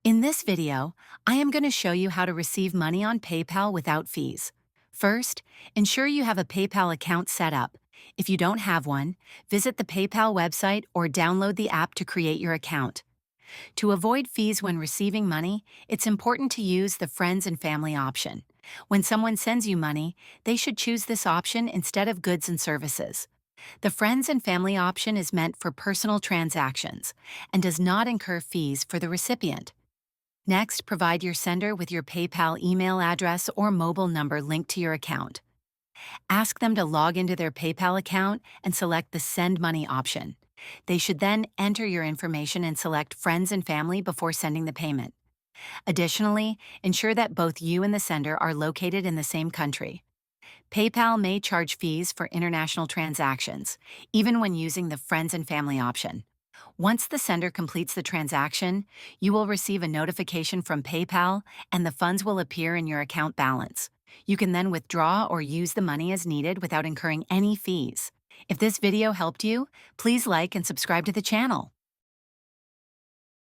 In this video, I am going to show you how to receive money on PayPal without fees. First, ensure you have a PayPal account set up. If you don't have one, visit the PayPal website or download the app to create your account. To avoid fees when receiving money, it's important to use the friends and family option. When someone sends you money, they should choose this option instead of goods and services. The friends and family option is meant for personal transactions and does not incur fees for the recipient. Next, provide your sender with your PayPal email address or mobile number linked to your account. Ask them to log into their PayPal account and select the Send Money option. They should then enter your information and select Friends and Family before sending the payment. Additionally, ensure that both you and the sender are located in the same country. PayPal may charge fees for international transactions, even when using the Friends and Family option. Once the sender completes the transaction, you will receive a notification from PayPal and the funds will appear in your account balance. You can then withdraw or use the money as needed without incurring any fees. If this video helped you, please like and subscribe to the channel.